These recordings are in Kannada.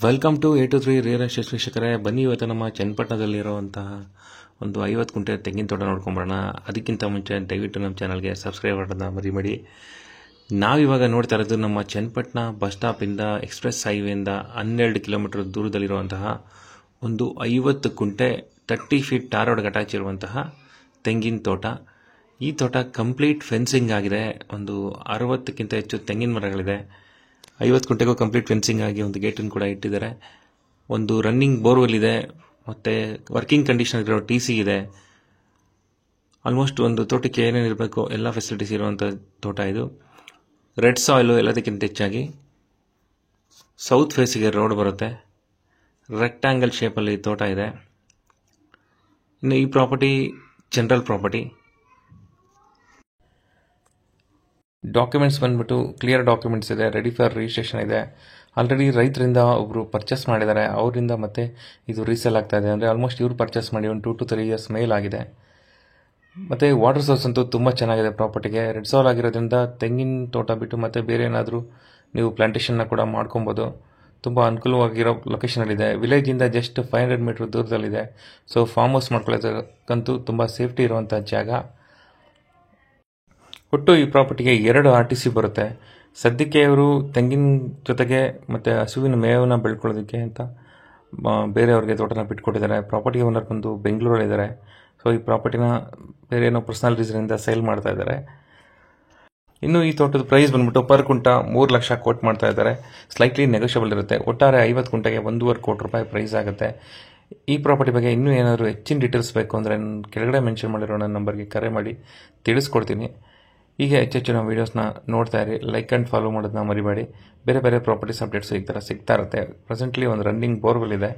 Welcome to A to 3 real estate ವೀಕ್ಷಕರೇ. ಬನ್ನಿ, ಇವತ್ತು ನಮ್ಮ ಚನ್ನಪಟ್ಟಣದಲ್ಲಿರುವಂತಹ ಒಂದು 50 ಗುಂಟೆ ತೆಂಗಿನ ತೋಟ ನೋಡ್ಕೊಂಬರೋಣ. ಅದಕ್ಕಿಂತ ಮುಂಚೆ ದಯವಿಟ್ಟು ನಮ್ಮ ಚಾನಲ್ಗೆ ಸಬ್ಸ್ಕ್ರೈಬ್ ಮಾಡೋದನ್ನ ಮರಿಬೇಡಿ. ನಾವಿವಾಗ ನೋಡ್ತಾ ಇರೋದು ನಮ್ಮ ಚನ್ನಪಟ್ಟಣ ಬಸ್ ಸ್ಟಾಪಿಂದ ಎಕ್ಸ್ಪ್ರೆಸ್ ಹೈವೇಯಿಂದ 12 ಕಿಲೋಮೀಟರ್ ದೂರದಲ್ಲಿರುವಂತಹ ಒಂದು 50 ಗುಂಟೆ 30 ಫೀಟ್ ಟಾರ್ ರೋಡ್ಗೆ ಅಟ್ಯಾಚ್ ಇರುವಂತಹ ತೆಂಗಿನ ತೋಟ. ಈ ತೋಟ ಕಂಪ್ಲೀಟ್ ಫೆನ್ಸಿಂಗ್ ಆಗಿದೆ. ಒಂದು 60ಕ್ಕಿಂತ ಹೆಚ್ಚು ತೆಂಗಿನ ಮರಗಳಿದೆ. 50 ಗುಂಟೆಗೂ ಕಂಪ್ಲೀಟ್ ಫೆನ್ಸಿಂಗ್ ಆಗಿ ಒಂದು ಗೇಟನ್ನು ಕೂಡ ಇಟ್ಟಿದ್ದಾರೆ. ಒಂದು ರನ್ನಿಂಗ್ ಬೋರ್ವೆಲ್ ಇದೆ, ಮತ್ತು ವರ್ಕಿಂಗ್ ಕಂಡೀಷನ್ ಇರೋ TC ಇದೆ. ಆಲ್ಮೋಸ್ಟ್ ಒಂದು ತೋಟಕ್ಕೆ ಏನೇನು ಇರಬೇಕು ಎಲ್ಲ ಫೆಸಿಲಿಟೀಸ್ ಇರುವಂಥ ತೋಟ ಇದು. ರೆಡ್ ಸಾಯಿಲು ಎಲ್ಲದಕ್ಕಿಂತ ಹೆಚ್ಚಾಗಿ ಸೌತ್ ಫೇಸಿಗೆ ರೋಡ್ ಬರುತ್ತೆ. ರೆಕ್ಟ್ಯಾಂಗಲ್ ಶೇಪಲ್ಲಿ ತೋಟ ಇದೆ. ಇನ್ನು ಈ ಪ್ರಾಪರ್ಟಿ ಜನರಲ್ ಪ್ರಾಪರ್ಟಿ. ಡಾಕ್ಯುಮೆಂಟ್ಸ್ ಬಂದ್ಬಿಟ್ಟು ಕ್ಲಿಯರ್ ಡಾಕ್ಯುಮೆಂಟ್ಸ್ ಇದೆ, ರೆಡಿ ಫಾರ್ ರಿಜಿಸ್ಟ್ರೇಷನ್ ಇದೆ. ಆಲ್ರೆಡಿ ರೈತರಿಂದ ಒಬ್ಬರು ಪರ್ಚೇಸ್ ಮಾಡಿದ್ದಾರೆ, ಅವರಿಂದ ಮತ್ತೆ ಇದು ರೀಸೇಲ್ ಆಗ್ತಾ ಇದೆ. ಅಂದರೆ ಆಲ್ಮೋಸ್ಟ್ ಇವರು ಪರ್ಚೇಸ್ ಮಾಡಿ ಒಂದು 2 to 3 ಇಯರ್ಸ್ ಮೇಲಾಗಿದೆ. ಮತ್ತು ವಾಟರ್ ಸೋರ್ಸ್ ಅಂತೂ ತುಂಬ ಚೆನ್ನಾಗಿದೆ ಪ್ರಾಪರ್ಟಿಗೆ. ರೆಡ್ ಸಾಯಿಲ್ ಆಗಿರೋದ್ರಿಂದ ತೆಂಗಿನ ತೋಟ ಬಿಟ್ಟು ಮತ್ತೆ ಬೇರೆ ಏನಾದರೂ ನೀವು ಪ್ಲಾಂಟೇಷನ್ನ ಕೂಡ ಮಾಡ್ಕೊಬೋದು. ತುಂಬ ಅನುಕೂಲವಾಗಿರೋ ಲೊಕೇಶನಲ್ಲಿದೆ. ವಿಲೇಜಿಂದ ಜಸ್ಟ್ 500 ಮೀಟ್ರ್ ದೂರದಲ್ಲಿದೆ. ಸೊ ಫಾರ್ಮ್ ಹೌಸ್ ಮಾಡ್ಕೊಳ್ಳೋದಕ್ಕಂತೂ ತುಂಬ ಸೇಫ್ಟಿ ಇರುವಂಥ ಜಾಗ. ಒಟ್ಟು ಈ ಪ್ರಾಪರ್ಟಿಗೆ 2 RTC ಬರುತ್ತೆ. ಸದ್ಯಕ್ಕೆ ಇವರು ತೆಂಗಿನ ಜೊತೆಗೆ ಮತ್ತು ಹಸುವಿನ ಮೇವನ್ನು ಬೆಳ್ಕೊಳ್ಳೋದಕ್ಕೆ ಅಂತ ಬೇರೆಯವ್ರಿಗೆ ತೋಟನ ಬಿಟ್ಕೊಟ್ಟಿದ್ದಾರೆ. ಪ್ರಾಪರ್ಟಿ ಓನರ್ ಬಂದು ಬೆಂಗಳೂರಲ್ಲಿದ್ದಾರೆ. ಸೊ ಈ ಪ್ರಾಪರ್ಟಿನ ಬೇರೆ ಏನೋ ಪರ್ಸನಲ್ ರೀಸನಿಂದ ಸೇಲ್ ಮಾಡ್ತಾ ಇದ್ದಾರೆ. ಇನ್ನು ಈ ತೋಟದ ಪ್ರೈಸ್ ಬಂದ್ಬಿಟ್ಟು ಪರ್ ಕುಂಟ 3 ಲಕ್ಷ ಕೋಟ್ ಮಾಡ್ತಾ ಇದ್ದಾರೆ. ಸ್ಲೈಟ್ಲಿ ನೆಗೋಷಿಯಬಲ್ ಇರುತ್ತೆ. ಒಟ್ಟಾರೆ 50 ಗುಂಟೆಗೆ 1.5 ಕೋಟಿ ರೂಪಾಯಿ ಪ್ರೈಸ್ ಆಗುತ್ತೆ. ಈ ಪ್ರಾಪರ್ಟಿ ಬಗ್ಗೆ ಇನ್ನೂ ಏನಾದರೂ ಹೆಚ್ಚಿನ ಡೀಟೇಲ್ಸ್ ಬೇಕು ಅಂದರೆ ಕೆಳಗಡೆ ಮೆನ್ಷನ್ ಮಾಡಿರೋ ನನ್ನ ನಂಬರ್ಗೆ ಕರೆ ಮಾಡಿ ತಿಳಿಸ್ಕೊಡ್ತೀನಿ. ಹೀಗೆ ಹೆಚ್ಚೆಚ್ಚು ನಾವು ವೀಡಿಯೋಸ್ನ ನೋಡ್ತಾ ಇರಿ. ಲೈಕ್ ಆ್ಯಂಡ್ ಫಾಲೋ ಮಾಡೋದನ್ನ ಮರಿಬೇಡಿ. ಬೇರೆ ಬೇರೆ ಪ್ರಾಪರ್ಟೀಸ್ ಅಪ್ಡೇಟ್ಸ್ ಈ ಥರ ಸಿಗ್ತಾ ಇರುತ್ತೆ. ಪ್ರೆಸೆಂಟ್ಲಿ ಒಂದು ರನ್ನಿಂಗ್ ಬೋರ್ವೆಲ್ ಇದೆ.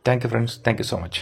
Thank you friends, thank you so much.